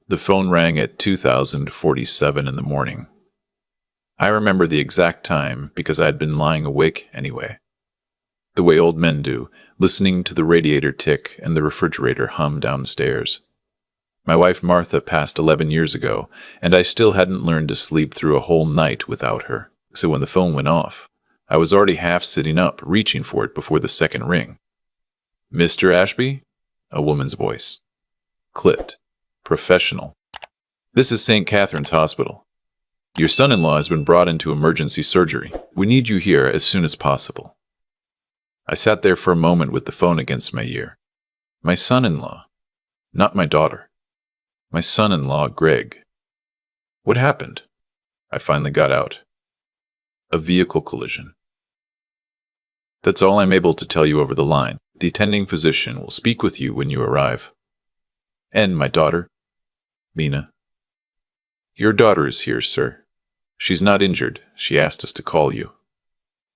The phone rang at 2047 in the morning. I remember the exact time because I had been lying awake anyway. The way old men do, listening to the radiator tick and the refrigerator hum downstairs. My wife Martha passed 11 years ago, and I still hadn't learned to sleep through a whole night without her, so when the phone went off, I was already half sitting up, reaching for it before the second ring. "Mr. Ashby?" A woman's voice. Clipped. Professional. "This is St. Catherine's Hospital. Your son-in-law has been brought into emergency surgery. We need you here as soon as possible." I sat there for a moment with the phone against my ear. My son-in-law. Not my daughter. My son-in-law, Greg. What happened? I finally got out. A vehicle collision. That's all I'm able to tell you over the line. The attending physician will speak with you when you arrive. And my daughter, Lena. Your daughter is here, sir. She's not injured. She asked us to call you.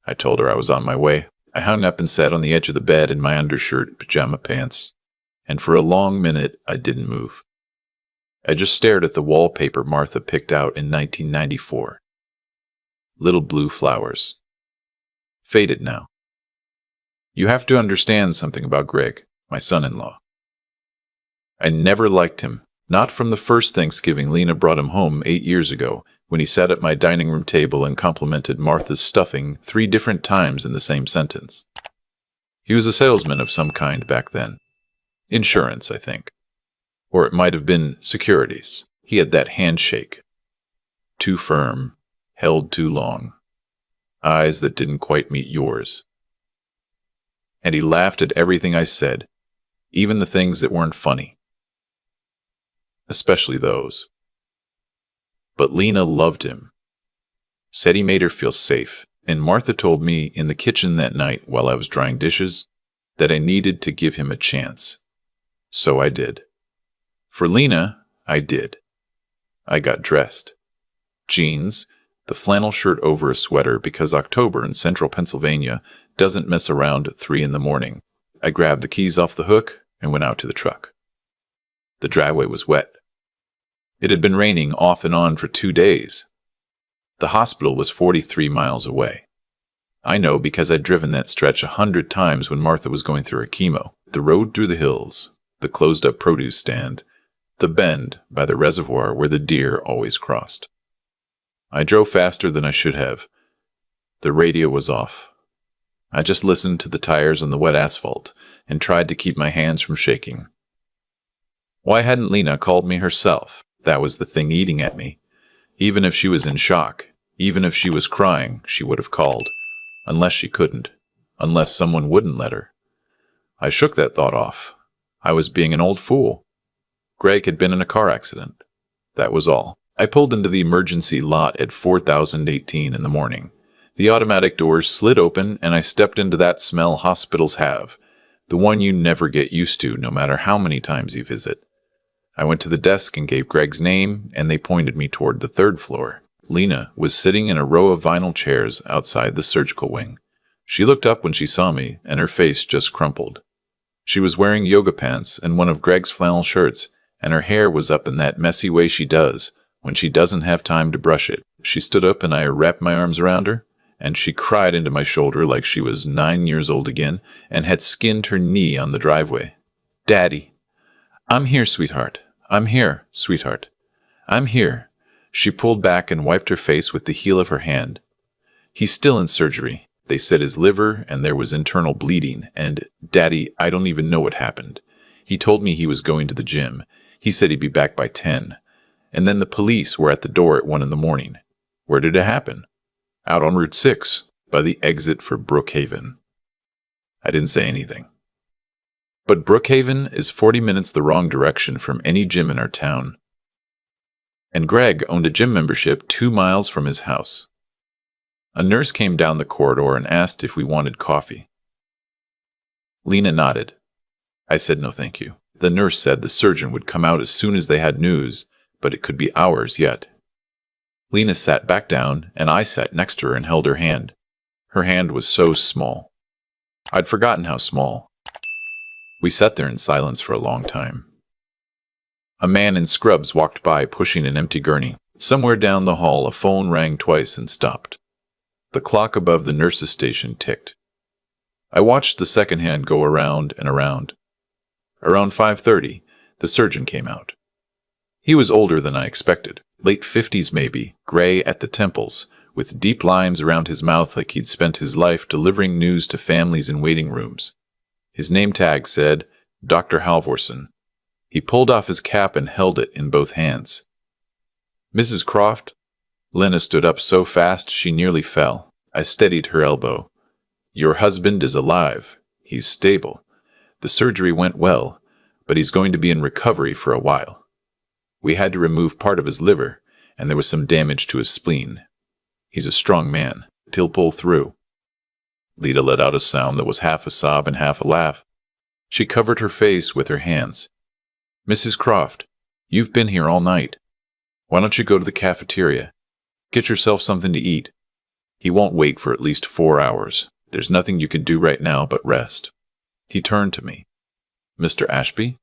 I told her I was on my way. I hung up and sat on the edge of the bed in my undershirt and pajama pants, and for a long minute I didn't move. I just stared at the wallpaper Martha picked out in 1994. Little blue flowers. Faded now. You have to understand something about Greg, my son-in-law. I never liked him, not from the first Thanksgiving Lena brought him home 8 years ago, when he sat at my dining room table and complimented Martha's stuffing 3 different times in the same sentence. He was a salesman of some kind back then. Insurance, I think. Or it might have been securities. He had that handshake. Too firm, held too long. Eyes that didn't quite meet yours. And he laughed at everything I said, even the things that weren't funny. Especially those. But Lena loved him. Said he made her feel safe, and Martha told me in the kitchen that night while I was drying dishes that I needed to give him a chance. So I did. For Lena, I did. I got dressed. Jeans, the flannel shirt over a sweater because October in central Pennsylvania doesn't mess around at 3 in the morning. I grabbed the keys off the hook and went out to the truck. The driveway was wet. It had been raining off and on for 2 days. The hospital was 43 miles away. I know because I'd driven that stretch 100 times when Martha was going through her chemo. The road through the hills, the closed-up produce stand, the bend by the reservoir where the deer always crossed. I drove faster than I should have. The radio was off. I just listened to the tires on the wet asphalt and tried to keep my hands from shaking. Why hadn't Lena called me herself? That was the thing eating at me. Even if she was in shock, even if she was crying, she would have called. Unless she couldn't. Unless someone wouldn't let her. I shook that thought off. I was being an old fool. Greg had been in a car accident. That was all. I pulled into the emergency lot at 4018 in the morning. The automatic doors slid open and I stepped into that smell hospitals have. The one you never get used to no matter how many times you visit. I went to the desk and gave Greg's name, and they pointed me toward the 3rd floor. Lena was sitting in a row of vinyl chairs outside the surgical wing. She looked up when she saw me, and her face just crumpled. She was wearing yoga pants and one of Greg's flannel shirts, and her hair was up in that messy way she does when she doesn't have time to brush it. She stood up and I wrapped my arms around her, and she cried into my shoulder like she was 9 years old again and had skinned her knee on the driveway. "Daddy, I'm here, sweetheart. I'm here, sweetheart. I'm here." She pulled back and wiped her face with the heel of her hand. "He's still in surgery. They said his liver and there was internal bleeding, and, Daddy, I don't even know what happened. He told me he was going to the gym. He said he'd be back by 10. And then the police were at the door at 1 in the morning. Where did it happen? Out on Route 6, by the exit for Brookhaven." I didn't say anything. But Brookhaven is 40 minutes the wrong direction from any gym in our town. And Greg owned a gym membership 2 miles from his house. A nurse came down the corridor and asked if we wanted coffee. Lena nodded. I said no thank you. The nurse said the surgeon would come out as soon as they had news, but it could be hours yet. Lena sat back down, and I sat next to her and held her hand. Her hand was so small. I'd forgotten how small. We sat there in silence for a long time. A man in scrubs walked by pushing an empty gurney. Somewhere down the hall, a phone rang twice and stopped. The clock above the nurse's station ticked. I watched the second hand go around and around. Around 5:30, the surgeon came out. He was older than I expected, late 50s maybe, gray at the temples, with deep lines around his mouth like he'd spent his life delivering news to families in waiting rooms. His name tag said, Dr. Halvorson. He pulled off his cap and held it in both hands. Mrs. Croft? Lena stood up so fast she nearly fell. I steadied her elbow. Your husband is alive. He's stable. The surgery went well, but he's going to be in recovery for a while. We had to remove part of his liver, and there was some damage to his spleen. He's a strong man. He'll pull through. Lita let out a sound that was half a sob and half a laugh. She covered her face with her hands. Mrs. Croft, you've been here all night. Why don't you go to the cafeteria? Get yourself something to eat. He won't wake for at least 4 hours. There's nothing you can do right now but rest. He turned to me. Mr. Ashby,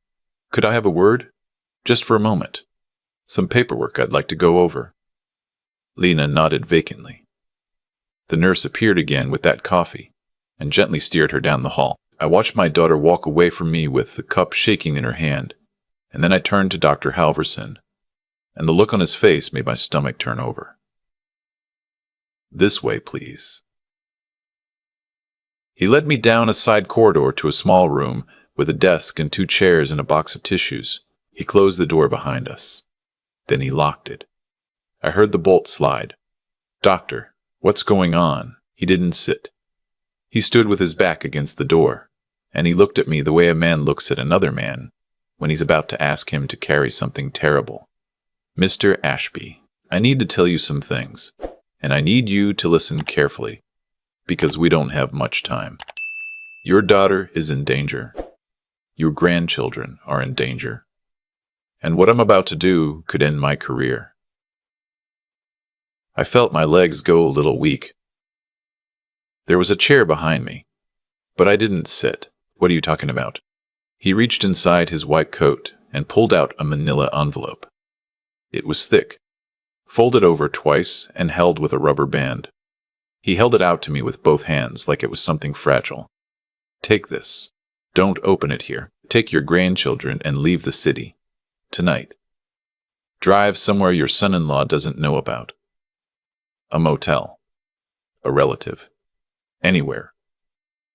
could I have a word? Just for a moment. Some paperwork I'd like to go over. Lena nodded vacantly. The nurse appeared again with that coffee and gently steered her down the hall. I watched my daughter walk away from me with the cup shaking in her hand, and then I turned to Dr. Halvorson, and the look on his face made my stomach turn over. This way, please. He led me down a side corridor to a small room with a desk and 2 chairs and a box of tissues. He closed the door behind us. Then he locked it. I heard the bolt slide. Doctor, what's going on? He didn't sit. He stood with his back against the door, and he looked at me the way a man looks at another man when he's about to ask him to carry something terrible. Mr. Ashby, I need to tell you some things, and I need you to listen carefully, because we don't have much time. Your daughter is in danger. Your grandchildren are in danger. And what I'm about to do could end my career. I felt my legs go a little weak. There was a chair behind me, but I didn't sit. What are you talking about? He reached inside his white coat and pulled out a manila envelope. It was thick, folded over twice and held with a rubber band. He held it out to me with both hands like it was something fragile. Take this. Don't open it here. Take your grandchildren and leave the city. Tonight. Drive somewhere your son-in-law doesn't know about. A motel. A relative. Anywhere.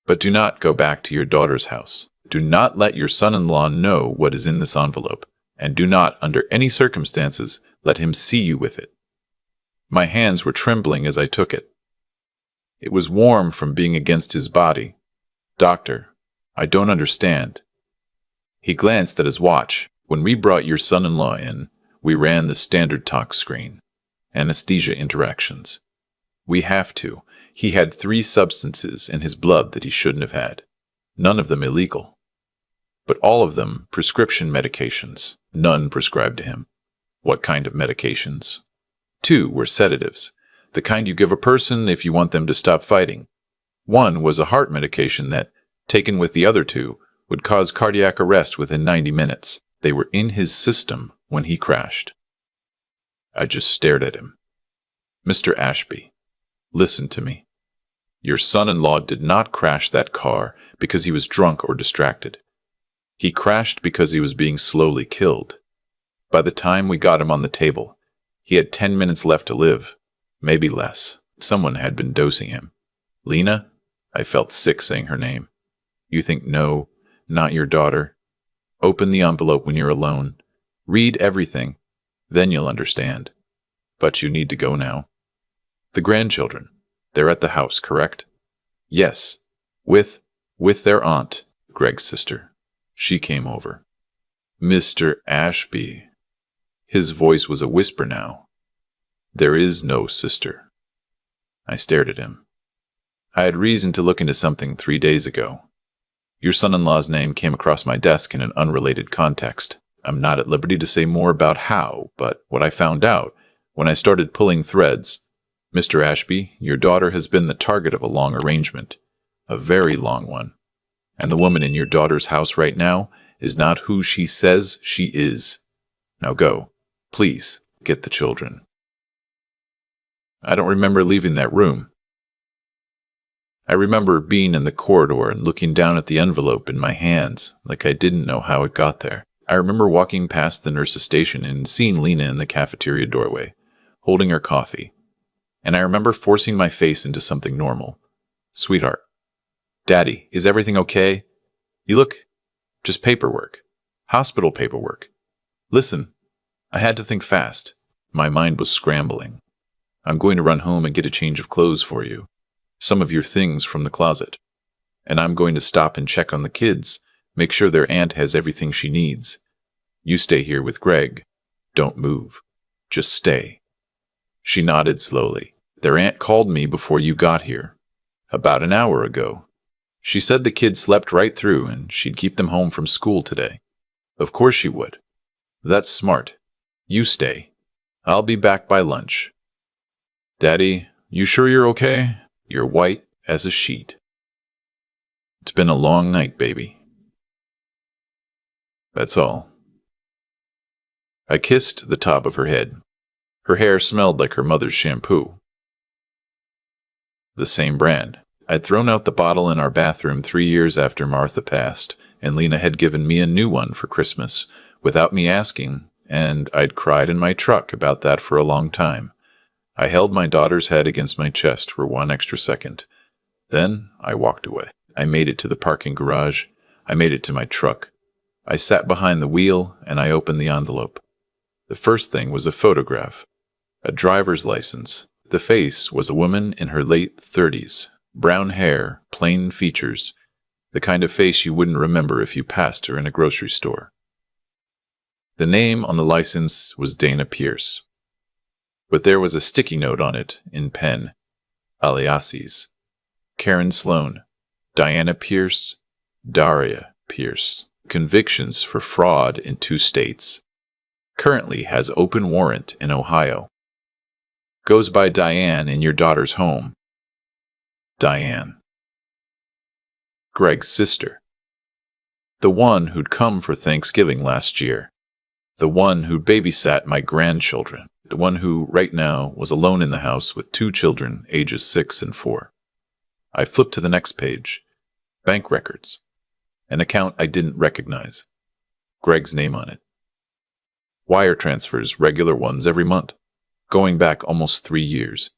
But do not go back to your daughter's house. Do not let your son-in-law know what is in this envelope, and do not, under any circumstances, let him see you with it. My hands were trembling as I took it. It was warm from being against his body. Doctor, I don't understand. He glanced at his watch. When we brought your son-in-law in, we ran the standard talk screen. Anesthesia interactions. We have to. He had 3 substances in his blood that he shouldn't have had. None of them illegal. But all of them prescription medications. None prescribed to him. What kind of medications? 2 were sedatives. The kind you give a person if you want them to stop fighting. 1 was a heart medication that, taken with the other 2, would cause cardiac arrest within 90 minutes. They were in his system when he crashed. I just stared at him. Mr. Ashby, listen to me. Your son-in-law did not crash that car because he was drunk or distracted. He crashed because he was being slowly killed. By the time we got him on the table, he had 10 minutes left to live, maybe less. Someone had been dosing him. Lena? I felt sick saying her name. You think no, not your daughter. Open the envelope when you're alone. Read everything. Then you'll understand. But you need to go now. The grandchildren. They're at the house, correct? Yes. With their aunt, Greg's sister. She came over. Mr. Ashby. His voice was a whisper now. There is no sister. I stared at him. I had reason to look into something 3 days ago. Your son-in-law's name came across my desk in an unrelated context. I'm not at liberty to say more about how, but what I found out when I started pulling threads. Mr. Ashby, your daughter has been the target of a long arrangement, a very long one. And the woman in your daughter's house right now is not who she says she is. Now go. Please, get the children. I don't remember leaving that room. I remember being in the corridor and looking down at the envelope in my hands like I didn't know how it got there. I remember walking past the nurse's station and seeing Lena in the cafeteria doorway, holding her coffee. And I remember forcing my face into something normal. Sweetheart. Daddy, is everything okay? You look... just paperwork. Hospital paperwork. Listen, I had to think fast. My mind was scrambling. I'm going to run home and get a change of clothes for you. Some of your things from the closet. And I'm going to stop and check on the kids, make sure their aunt has everything she needs. You stay here with Greg. Don't move. Just stay. She nodded slowly. Their aunt called me before you got here. About an hour ago. She said the kids slept right through and she'd keep them home from school today. Of course she would. That's smart. You stay. I'll be back by lunch. Daddy, you sure you're okay? You're white as a sheet. It's been a long night, baby. That's all. I kissed the top of her head. Her hair smelled like her mother's shampoo. The same brand. I'd thrown out the bottle in our bathroom 3 years after Martha passed, and Lena had given me a new one for Christmas, without me asking, and I'd cried in my truck about that for a long time. I held my daughter's head against my chest for 1 extra second. Then I walked away. I made it to the parking garage. I made it to my truck. I sat behind the wheel, and I opened the envelope. The first thing was a photograph. A driver's license. The face was a woman in her late 30s. Brown hair, plain features. The kind of face you wouldn't remember if you passed her in a grocery store. The name on the license was Dana Pierce. But there was a sticky note on it, in pen. Aliases. Karen Sloan. Diana Pierce. Daria Pierce. Convictions for fraud in 2 states. Currently has open warrant in Ohio. Goes by Diane in your daughter's home. Diane. Greg's sister. The one who'd come for Thanksgiving last year. The one who babysat my grandchildren. The one who, right now, was alone in the house with 2 children, ages 6 and 4. I flipped to the next page. Bank records. An account I didn't recognize. Greg's name on it. Wire transfers, regular ones every month. Going back almost 3 years.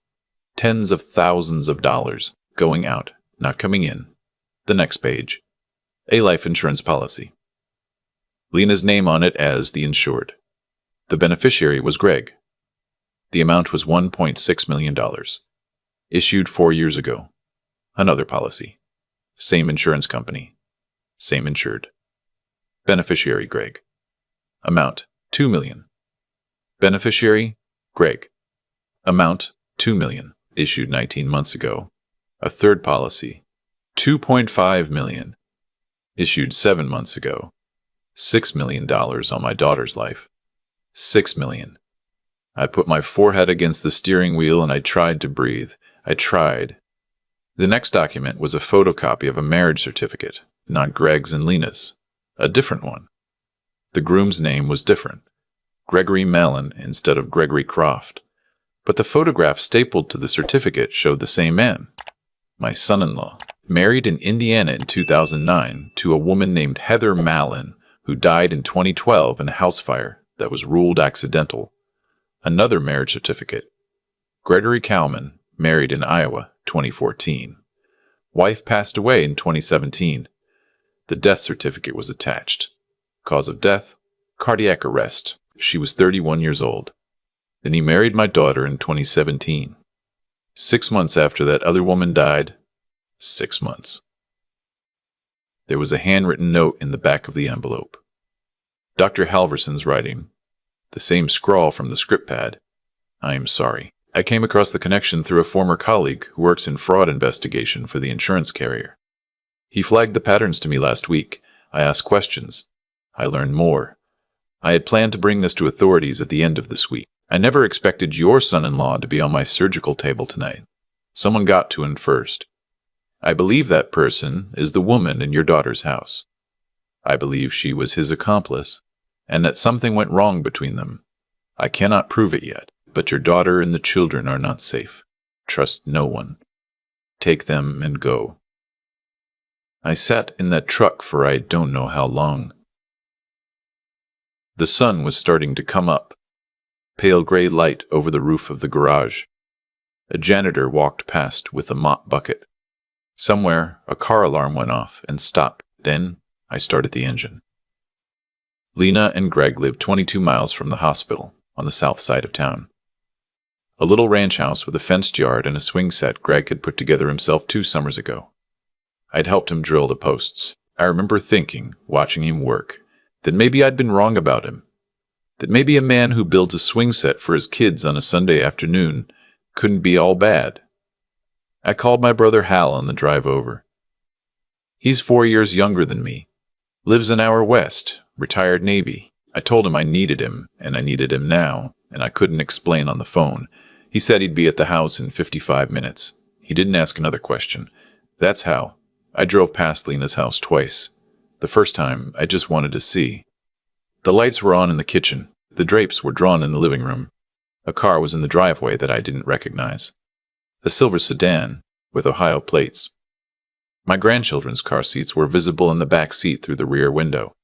Tens of thousands of dollars. Going out, not coming in. The next page. A life insurance policy. Lena's name on it as the insured. The beneficiary was Greg. The amount was $1.6 million. Issued 4 years ago. Another policy. Same insurance company. Same insured. Beneficiary Greg. Amount $2 million. Beneficiary Greg. Amount $2 million. Issued 19 months ago. A third policy. $2.5 million. Issued 7 months ago. $6 million on my daughter's life. $6 million. I put my forehead against the steering wheel and I tried to breathe. I tried. The next document was a photocopy of a marriage certificate, not Greg's and Lena's. A different one. The groom's name was different. Gregory Mellon instead of Gregory Croft. But the photograph stapled to the certificate showed the same man. My son-in-law. Married in Indiana in 2009 to a woman named Heather Mallon, who died in 2012 in a house fire that was ruled accidental. Another marriage certificate. Gregory Cowman, married in Iowa, 2014. Wife passed away in 2017. The death certificate was attached. Cause of death, cardiac arrest. She was 31 years old. Then he married my daughter in 2017. 6 months after that other woman died. 6 months. There was a handwritten note in the back of the envelope. Dr. Halverson's writing. The same scrawl from the script pad. I am sorry. I came across the connection through a former colleague who works in fraud investigation for the insurance carrier. He flagged the patterns to me last week. I asked questions. I learned more. I had planned to bring this to authorities at the end of this week. I never expected your son-in-law to be on my surgical table tonight. Someone got to him first. I believe that person is the woman in your daughter's house. I believe she was his accomplice. and that something went wrong between them. I cannot prove it yet, but your daughter and the children are not safe. Trust no one. Take them and go. I sat in that truck for I don't know how long. The sun was starting to come up, pale gray light over the roof of the garage. A janitor walked past with a mop bucket. Somewhere, a car alarm went off and stopped. Then, I started the engine. Lena and Greg lived 22 miles from the hospital, on the south side of town. A little ranch house with a fenced yard and a swing set Greg had put together himself 2 summers ago. I'd helped him drill the posts. I remember thinking, watching him work, that maybe I'd been wrong about him. That maybe a man who builds a swing set for his kids on a Sunday afternoon couldn't be all bad. I called my brother Hal on the drive over. He's 4 years younger than me, lives an hour west, retired Navy. I told him I needed him, and I needed him now, and I couldn't explain on the phone. He said he'd be at the house in 55 minutes. He didn't ask another question. That's how. I drove past Lena's house twice. The first time, I just wanted to see. The lights were on in the kitchen. The drapes were drawn in the living room. A car was in the driveway that I didn't recognize. A silver sedan with Ohio plates. My grandchildren's car seats were visible in the back seat through the rear window.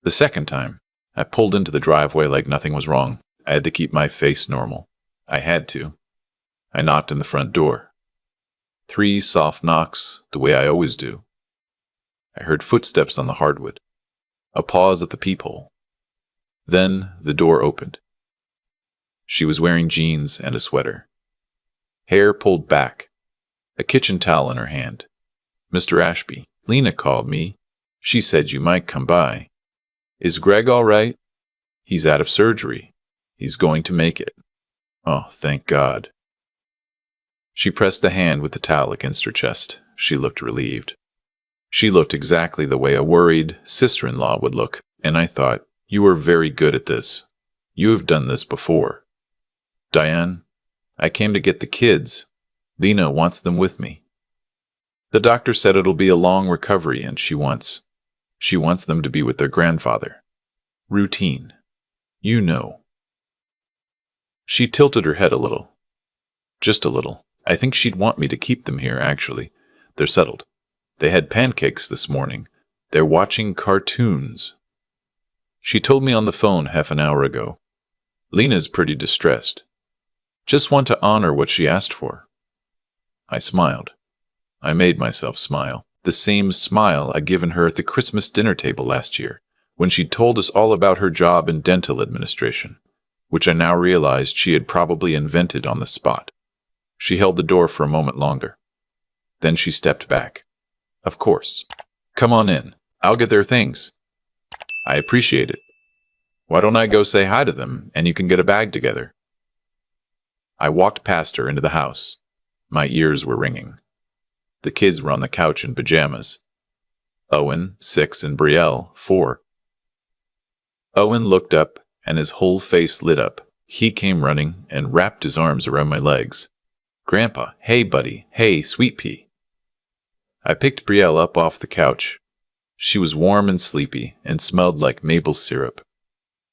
The second time, I pulled into the driveway like nothing was wrong. I had to keep my face normal. I had to. I knocked on the front door. 3 soft knocks, the way I always do. I heard footsteps on the hardwood. A pause at the peephole. Then the door opened. She was wearing jeans and a sweater. Hair pulled back. A kitchen towel in her hand. Mr. Ashby, Lena called me. She said you might come by. Is Greg all right? He's out of surgery. He's going to make it. Oh, thank God. She pressed the hand with the towel against her chest. She looked relieved. She looked exactly the way a worried sister-in-law would look, and I thought, you are very good at this. You have done this before. Diane, I came to get the kids. Lena wants them with me. The doctor said it'll be a long recovery, and she wants them to be with their grandfather. Routine. You know. She tilted her head a little. Just a little. I think she'd want me to keep them here, actually. They're settled. They had pancakes this morning. They're watching cartoons. She told me on the phone half an hour ago. Lena's pretty distressed. Just want to honor what she asked for. I smiled. I made myself smile. The same smile I'd given her at the Christmas dinner table last year, when she told us all about her job in dental administration, which I now realized she had probably invented on the spot. She held the door for a moment longer. Then she stepped back. Of course. Come on in. I'll get their things. I appreciate it. Why don't I go say hi to them, and you can get a bag together? I walked past her into the house. My ears were ringing. The kids were on the couch in pajamas. Owen, 6, and Brielle, 4. Owen looked up, and his whole face lit up. He came running and wrapped his arms around my legs. Grandpa, hey buddy, hey sweet pea. I picked Brielle up off the couch. She was warm and sleepy and smelled like maple syrup.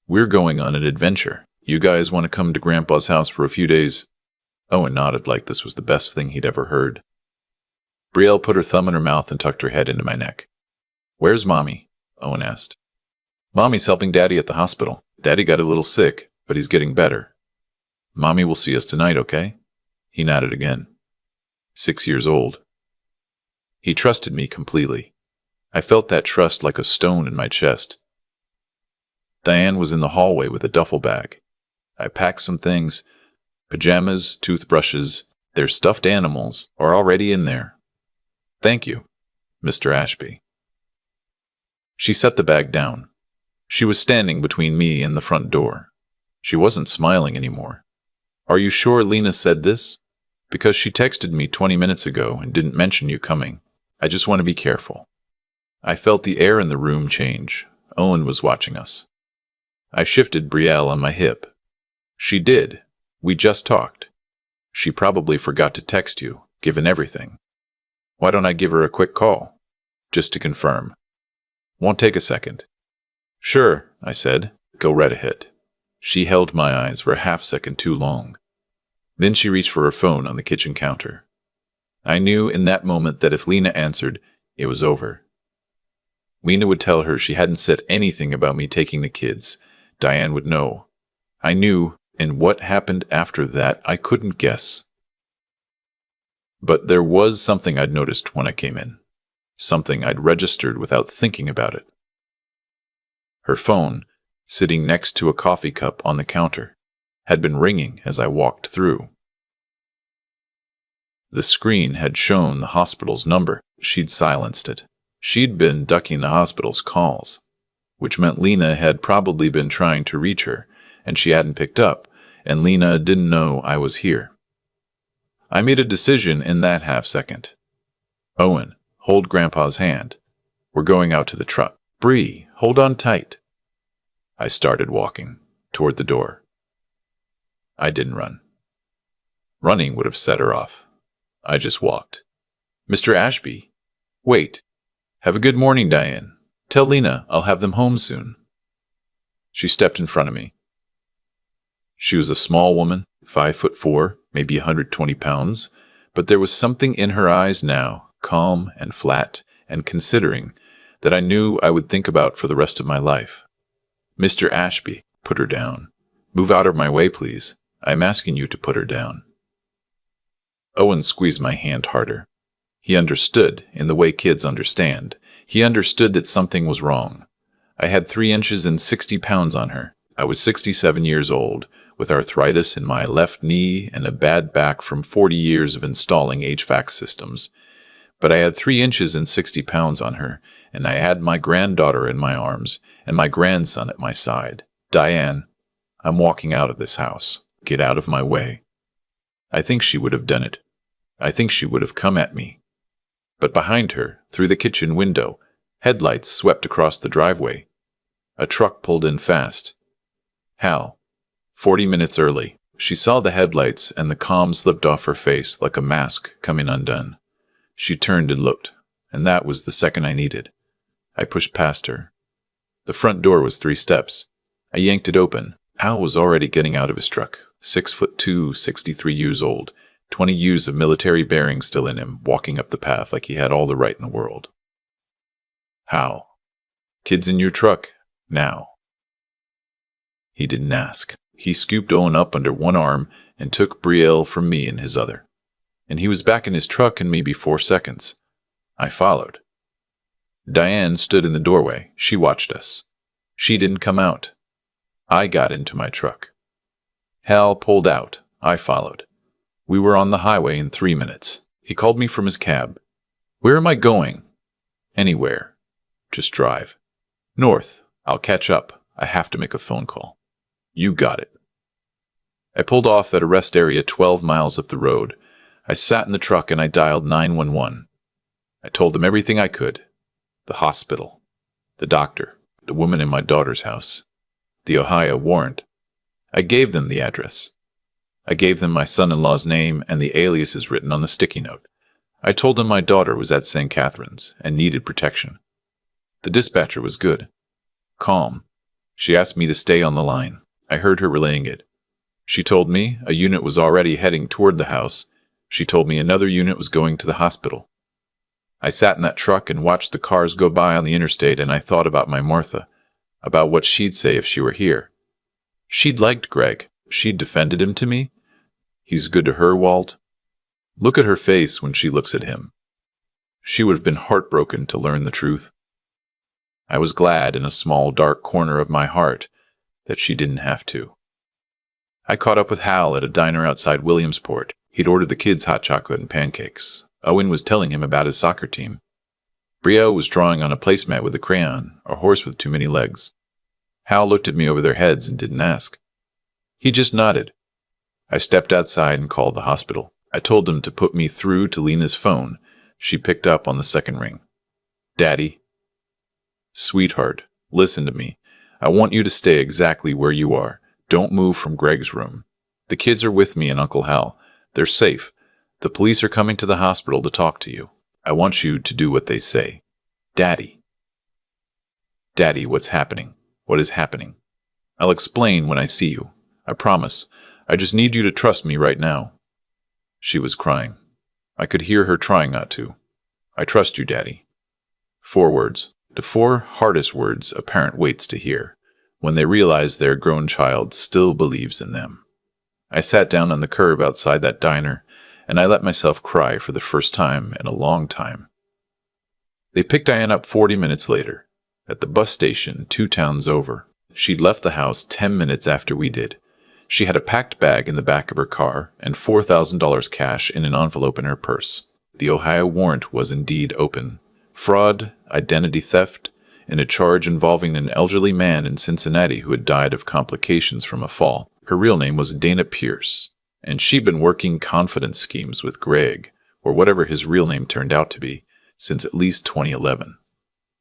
We're going on an adventure. You guys want to come to Grandpa's house for a few days? Owen nodded like this was the best thing he'd ever heard. Brielle put her thumb in her mouth and tucked her head into my neck. Where's Mommy? Owen asked. Mommy's helping Daddy at the hospital. Daddy got a little sick, but he's getting better. Mommy will see us tonight, okay? He nodded again. 6 years old. He trusted me completely. I felt that trust like a stone in my chest. Diane was in the hallway with a duffel bag. I packed some things. Pajamas, toothbrushes, their stuffed animals are already in there. Thank you, Mr. Ashby. She set the bag down. She was standing between me and the front door. She wasn't smiling anymore. Are you sure Lena said this? Because she texted me 20 minutes ago and didn't mention you coming. I just want to be careful. I felt the air in the room change. Owen was watching us. I shifted Brielle on my hip. She did. We just talked. She probably forgot to text you, given everything. Why don't I give her a quick call? Just to confirm. Won't take a second. Sure, I said. Go right ahead. She held my eyes for a half-second too long. Then she reached for her phone on the kitchen counter. I knew in that moment that if Lena answered, it was over. Lena would tell her she hadn't said anything about me taking the kids. Diane would know. I knew, and what happened after that I couldn't guess. But there was something I'd noticed when I came in. Something I'd registered without thinking about it. Her phone, sitting next to a coffee cup on the counter, had been ringing as I walked through. The screen had shown the hospital's number. She'd silenced it. She'd been ducking the hospital's calls, which meant Lena had probably been trying to reach her, and she hadn't picked up, and Lena didn't know I was here. I made a decision in that half-second. Owen, hold Grandpa's hand. We're going out to the truck. Bree, hold on tight. I started walking toward the door. I didn't run. Running would have set her off. I just walked. Mr. Ashby, wait. Have a good morning, Diane. Tell Lena I'll have them home soon. She stepped in front of me. She was a small woman, 5'4", maybe 120 pounds, but there was something in her eyes now, calm and flat and considering, that I knew I would think about for the rest of my life. Mr. Ashby, put her down. Move out of my way, please. I'm asking you to put her down. Owen squeezed my hand harder. He understood, in the way kids understand. He understood that something was wrong. I had 3 inches and 60 pounds on her. I was 67 years old, with arthritis in my left knee and a bad back from 40 years of installing HVAC systems. But I had 3 inches and 60 pounds on her, and I had my granddaughter in my arms and my grandson at my side. Diane, I'm walking out of this house. Get out of my way. I think she would have done it. I think she would have come at me. But behind her, through the kitchen window, headlights swept across the driveway. A truck pulled in fast. Hal, 40 minutes early. She saw the headlights and the calm slipped off her face like a mask coming undone. She turned and looked, and that was the second I needed. I pushed past her. The front door was 3 steps. I yanked it open. Hal was already getting out of his truck, 6'2", 63 years old, 20 years of military bearing still in him, walking up the path like he had all the right in the world. Hal, kids in your truck, now. He didn't ask. He scooped Owen up under one arm and took Brielle from me in his other. And he was back in his truck and maybe 4 seconds. I followed. Diane stood in the doorway. She watched us. She didn't come out. I got into my truck. Hal pulled out. I followed. We were on the highway in 3 minutes. He called me from his cab. Where am I going? Anywhere. Just drive. North. I'll catch up. I have to make a phone call. You got it. I pulled off at a rest area 12 miles up the road. I sat in the truck and I dialed 911. I told them everything I could. The hospital. The doctor. The woman in my daughter's house. The Ohio warrant. I gave them the address. I gave them my son-in-law's name and the aliases written on the sticky note. I told them my daughter was at St. Catherine's and needed protection. The dispatcher was good. Calm. She asked me to stay on the line. I heard her relaying it. She told me a unit was already heading toward the house. She told me another unit was going to the hospital. I sat in that truck and watched the cars go by on the interstate, and I thought about my Martha, about what she'd say if she were here. She'd liked Greg. She'd defended him to me. He's good to her, Walt. Look at her face when she looks at him. She would have been heartbroken to learn the truth. I was glad in a small, dark corner of my heart that she didn't have to. I caught up with Hal at a diner outside Williamsport. He'd ordered the kids hot chocolate and pancakes. Owen was telling him about his soccer team. Brielle was drawing on a placemat with a crayon, a horse with too many legs. Hal looked at me over their heads and didn't ask. He just nodded. I stepped outside and called the hospital. I told them to put me through to Lena's phone. She picked up on the second ring. Daddy. Sweetheart, listen to me. I want you to stay exactly where you are. Don't move from Greg's room. The kids are with me and Uncle Hal. They're safe. The police are coming to the hospital to talk to you. I want you to do what they say. Daddy. Daddy, what's happening? What is happening? I'll explain when I see you. I promise. I just need you to trust me right now. She was crying. I could hear her trying not to. I trust you, Daddy. 4 words. The 4 hardest words a parent waits to hear, when they realize their grown child still believes in them. I sat down on the curb outside that diner, and I let myself cry for the first time in a long time. They picked Diane up 40 minutes later, at the bus station 2 towns over. She'd left the house 10 minutes after we did. She had a packed bag in the back of her car and $4,000 cash in an envelope in her purse. The Ohio warrant was indeed open. Fraud, identity theft, and a charge involving an elderly man in Cincinnati who had died of complications from a fall. Her real name was Dana Pierce, and she'd been working confidence schemes with Greg, or whatever his real name turned out to be, since at least 2011.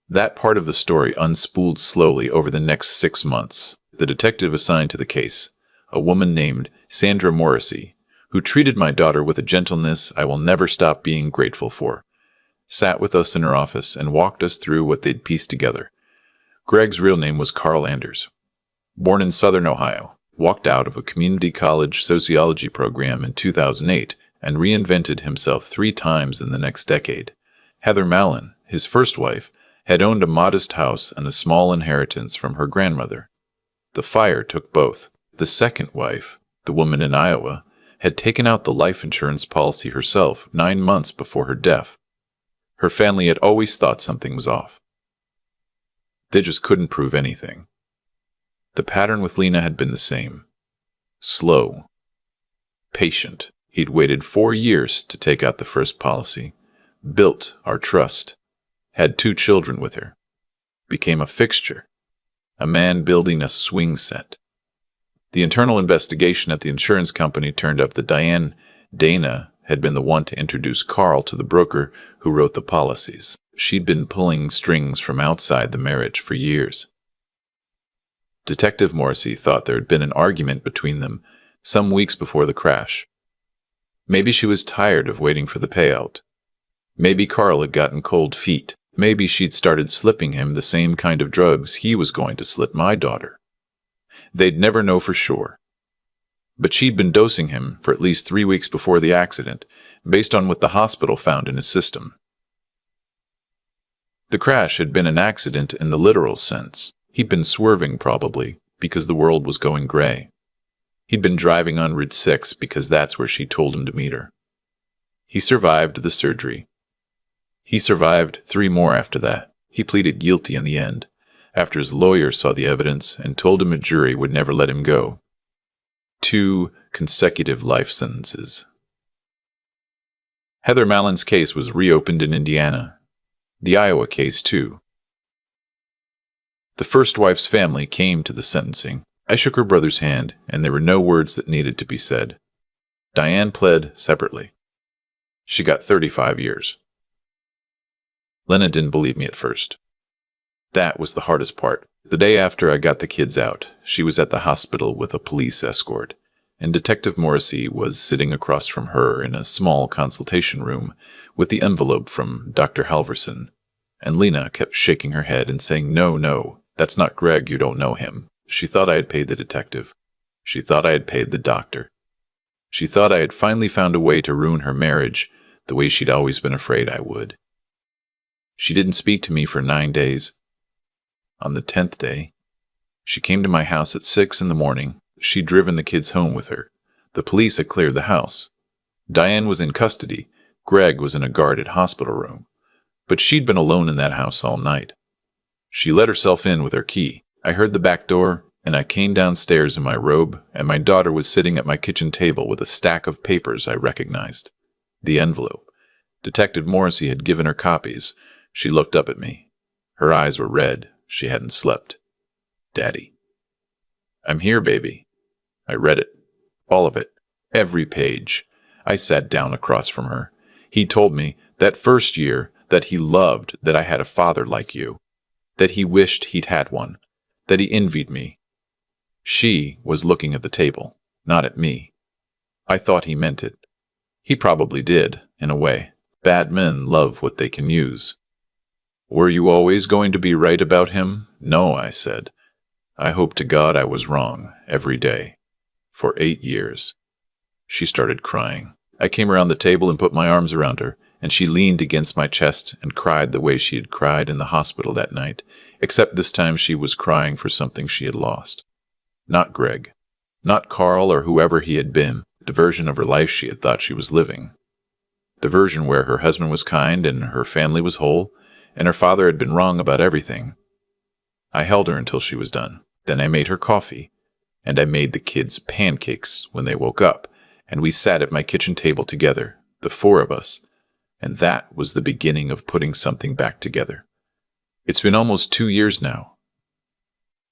That part of the story unspooled slowly over the next 6 months. The detective assigned to the case, a woman named Sandra Morrissey, who treated my daughter with a gentleness I will never stop being grateful for, sat with us in her office and walked us through what they'd pieced together. Greg's real name was Carl Anders. Born in southern Ohio, walked out of a community college sociology program in 2008 and reinvented himself 3 times in the next decade. Heather Mallon, his first wife, had owned a modest house and a small inheritance from her grandmother. The fire took both. The second wife, the woman in Iowa, had taken out the life insurance policy herself 9 months before her death. Her family had always thought something was off. They just couldn't prove anything. The pattern with Lena had been the same. Slow. Patient. He'd waited 4 years to take out the first policy. Built our trust. Had 2 children with her. Became a fixture. A man building a swing set. The internal investigation at the insurance company turned up that Dana, had been the one to introduce Carl to the broker who wrote the policies. She'd been pulling strings from outside the marriage for years. Detective Morrissey thought there had been an argument between them some weeks before the crash. Maybe she was tired of waiting for the payout. Maybe Carl had gotten cold feet. Maybe she'd started slipping him the same kind of drugs he was going to slip my daughter. They'd never know for sure. But she'd been dosing him for at least 3 weeks before the accident, based on what the hospital found in his system. The crash had been an accident in the literal sense. He'd been swerving, probably, because the world was going gray. He'd been driving on Route 6 because that's where she told him to meet her. He survived the surgery. He survived 3 more after that. He pleaded guilty in the end, after his lawyer saw the evidence and told him a jury would never let him go. 2 consecutive life sentences. Heather Mallon's case was reopened in Indiana. The Iowa case, too. The first wife's family came to the sentencing. I shook her brother's hand, and there were no words that needed to be said. Diane pled separately. She got 35 years. Lena didn't believe me at first. That was the hardest part. The day after I got the kids out, she was at the hospital with a police escort, and Detective Morrissey was sitting across from her in a small consultation room with the envelope from Dr. Halverson, and Lena kept shaking her head and saying, No, that's not Greg, you don't know him. She thought I had paid the detective. She thought I had paid the doctor. She thought I had finally found a way to ruin her marriage the way she'd always been afraid I would. She didn't speak to me for 9 days. On the 10th day, she came to my house at 6 in the morning. She'd driven the kids home with her. The police had cleared the house. Diane was in custody. Greg was in a guarded hospital room. But she'd been alone in that house all night. She let herself in with her key. I heard the back door, and I came downstairs in my robe, and my daughter was sitting at my kitchen table with a stack of papers I recognized. The envelope. Detective Morrissey had given her copies. She looked up at me. Her eyes were red. She hadn't slept. Daddy. I'm here, baby. I read it. All of it. Every page. I sat down across from her. He told me that first year that he loved that I had a father like you. That he wished he'd had one. That he envied me. She was looking at the table, not at me. I thought he meant it. He probably did, in a way. Bad men love what they can use. Were you always going to be right about him? No, I said. I hope to God I was wrong every day. For 8 years. She started crying. I came around the table and put my arms around her, and she leaned against my chest and cried the way she had cried in the hospital that night, except this time she was crying for something she had lost. Not Greg. Not Carl or whoever he had been, the version of her life she had thought she was living. The version where her husband was kind and her family was whole, and her father had been wrong about everything. I held her until she was done. Then I made her coffee, and I made the kids pancakes when they woke up, and we sat at my kitchen table together, the 4 of us, and that was the beginning of putting something back together. It's been almost 2 years now.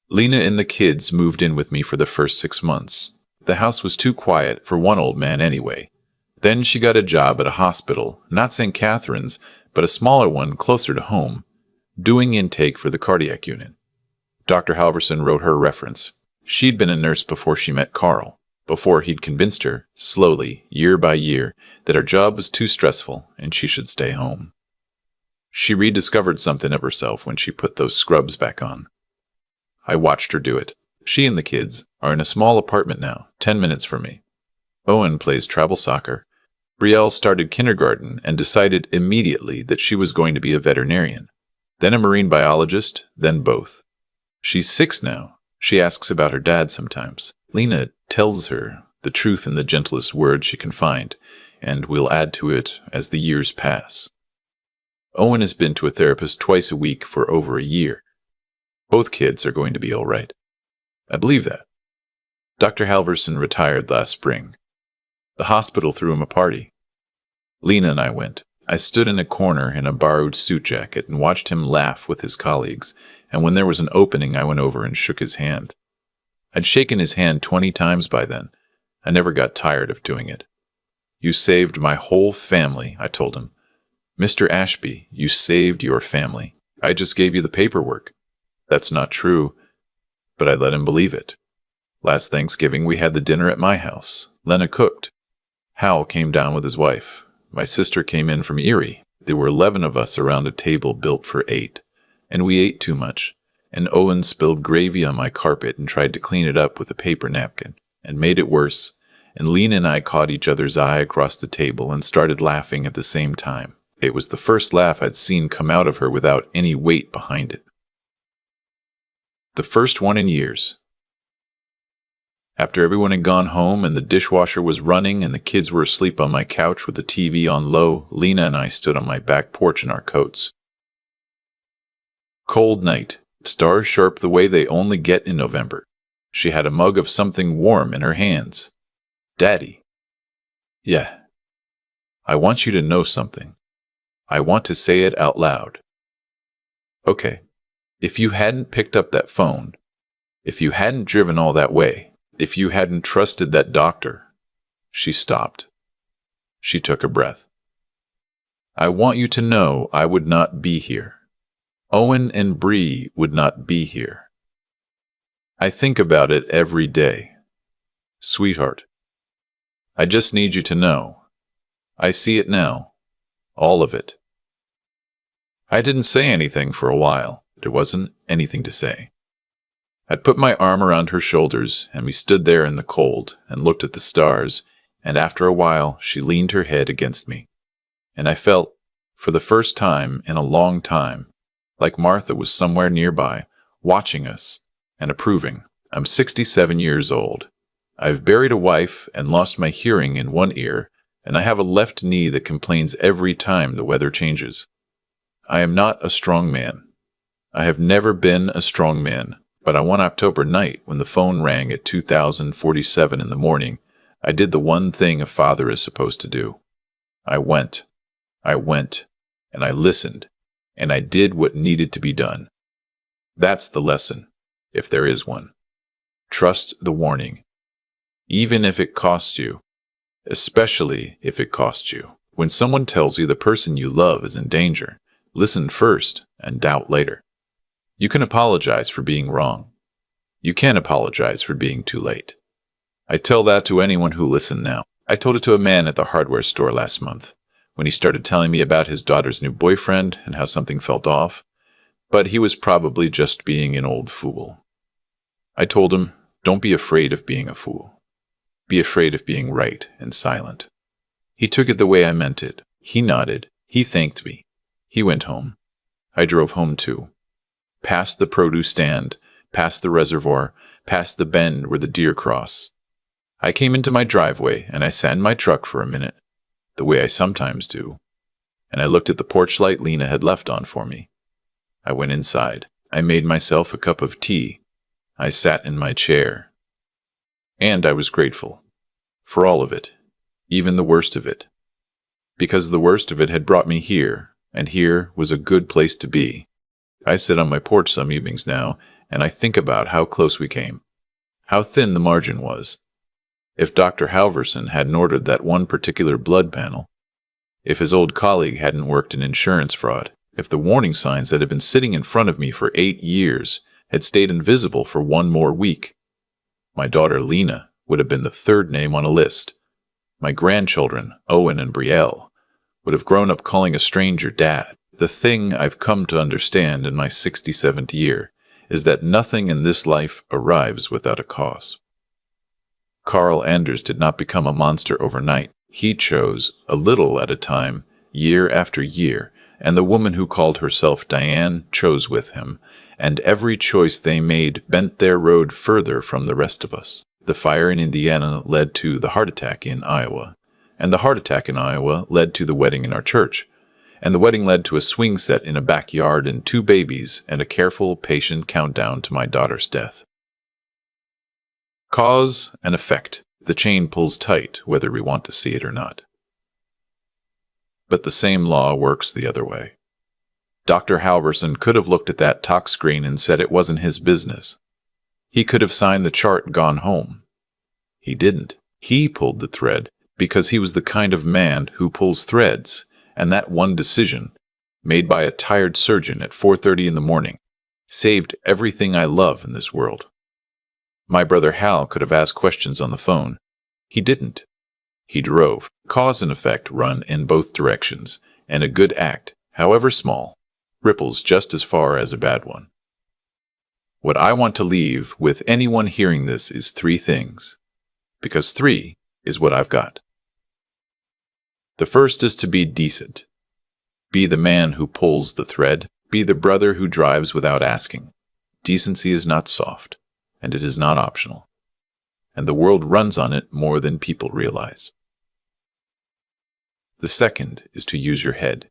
Lena and the kids moved in with me for the first 6 months. The house was too quiet for one old man anyway. Then she got a job at a hospital, not St. Catherine's, but a smaller one closer to home, doing intake for the cardiac unit. Dr. Halverson wrote her reference. She'd been a nurse before she met Carl, before he'd convinced her, slowly, year by year, that her job was too stressful and she should stay home. She rediscovered something of herself when she put those scrubs back on. I watched her do it. She and the kids are in a small apartment now, 10 minutes from me. Owen plays travel soccer. Brielle started kindergarten and decided immediately that she was going to be a veterinarian, then a marine biologist, then both. She's 6 now. She asks about her dad sometimes. Lena tells her the truth in the gentlest words she can find, and we'll add to it as the years pass. Owen has been to a therapist twice a week for over a year. Both kids are going to be all right. I believe that. Dr. Halverson retired last spring. The hospital threw him a party. Lena and I went. I stood in a corner in a borrowed suit jacket and watched him laugh with his colleagues, and when there was an opening, I went over and shook his hand. I'd shaken his hand 20 times by then. I never got tired of doing it. You saved my whole family, I told him. Mr. Ashby, you saved your family. I just gave you the paperwork. That's not true, but I let him believe it. Last Thanksgiving, we had the dinner at my house. Lena cooked. Hal came down with his wife. My sister came in from Erie. There were 11 of us around a table built for 8, and we ate too much. And Owen spilled gravy on my carpet and tried to clean it up with a paper napkin, and made it worse. And Lena and I caught each other's eye across the table and started laughing at the same time. It was the first laugh I'd seen come out of her without any weight behind it. The first one in years. After everyone had gone home and the dishwasher was running and the kids were asleep on my couch with the TV on low, Lena and I stood on my back porch in our coats. Cold night. Stars sharp the way they only get in November. She had a mug of something warm in her hands. Daddy. Yeah. I want you to know something. I want to say it out loud. Okay. If you hadn't picked up that phone, if you hadn't driven all that way, if you hadn't trusted that doctor. She stopped. She took a breath. I want you to know I would not be here. Owen and Bree would not be here. I think about it every day. Sweetheart, I just need you to know. I see it now. All of it. I didn't say anything for a while. There wasn't anything to say. I'd put my arm around her shoulders, and we stood there in the cold and looked at the stars, and after a while she leaned her head against me. And I felt, for the first time in a long time, like Martha was somewhere nearby, watching us and approving. I'm 67 years old. I've buried a wife and lost my hearing in one ear, and I have a left knee that complains every time the weather changes. I am not a strong man. I have never been a strong man, but on one October night when the phone rang at 2047 in the morning, I did the one thing a father is supposed to do. I went, and I listened, and I did what needed to be done. That's the lesson, if there is one. Trust the warning, even if it costs you, especially if it costs you. When someone tells you the person you love is in danger, listen first and doubt later. You can apologize for being wrong. You can't apologize for being too late. I tell that to anyone who listen now. I told it to a man at the hardware store last month, when he started telling me about his daughter's new boyfriend and how something felt off, but he was probably just being an old fool. I told him, "Don't be afraid of being a fool. Be afraid of being right and silent." He took it the way I meant it. He nodded. He thanked me. He went home. I drove home too. Past the produce stand, past the reservoir, past the bend where the deer cross. I came into my driveway and I sat in my truck for a minute, the way I sometimes do, and I looked at the porch light Lena had left on for me. I went inside. I made myself a cup of tea. I sat in my chair. And I was grateful. For all of it. Even the worst of it. Because the worst of it had brought me here, and here was a good place to be. I sit on my porch some evenings now, and I think about how close we came. How thin the margin was. If Dr. Halverson hadn't ordered that one particular blood panel, if his old colleague hadn't worked in insurance fraud, if the warning signs that had been sitting in front of me for 8 years had stayed invisible for one more week, my daughter Lena would have been the third name on a list. My grandchildren, Owen and Brielle, would have grown up calling a stranger dad. The thing I've come to understand in my 67th year is that nothing in this life arrives without a cause. Carl Anders did not become a monster overnight. He chose, a little at a time, year after year, and the woman who called herself Diane chose with him, and every choice they made bent their road further from the rest of us. The fire in Indiana led to the heart attack in Iowa, and the heart attack in Iowa led to the wedding in our church, and the wedding led to a swing set in a backyard and 2 babies and a careful, patient countdown to my daughter's death. Cause and effect. The chain pulls tight, whether we want to see it or not. But the same law works the other way. Dr. Halverson could have looked at that tox screen and said it wasn't his business. He could have signed the chart and gone home. He didn't. He pulled the thread because he was the kind of man who pulls threads, and that one decision, made by a tired surgeon at 4:30 in the morning, saved everything I love in this world. My brother Hal could have asked questions on the phone. He didn't. He drove. Cause and effect run in both directions, and a good act, however small, ripples just as far as a bad one. What I want to leave with anyone hearing this is 3 things, because 3 is what I've got. The first is to be decent. Be the man who pulls the thread. Be the brother who drives without asking. Decency is not soft, and it is not optional, and the world runs on it more than people realize. The second is to use your head.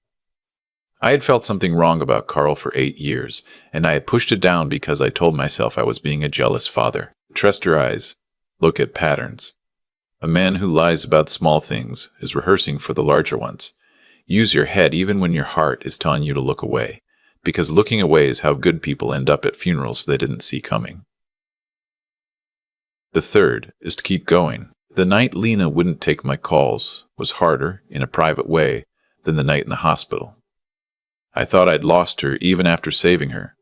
I had felt something wrong about Carl for 8 years, and I had pushed it down because I told myself I was being a jealous father. Trust your eyes. Look at patterns. A man who lies about small things is rehearsing for the larger ones. Use your head even when your heart is telling you to look away, because looking away is how good people end up at funerals they didn't see coming. The third is to keep going. The night Lena wouldn't take my calls was harder, in a private way, than the night in the hospital. I thought I'd lost her even after saving her.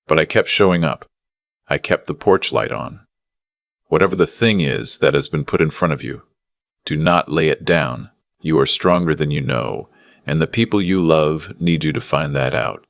But I kept showing up. I kept the porch light on. Whatever the thing is that has been put in front of you, do not lay it down. You are stronger than you know, and the people you love need you to find that out.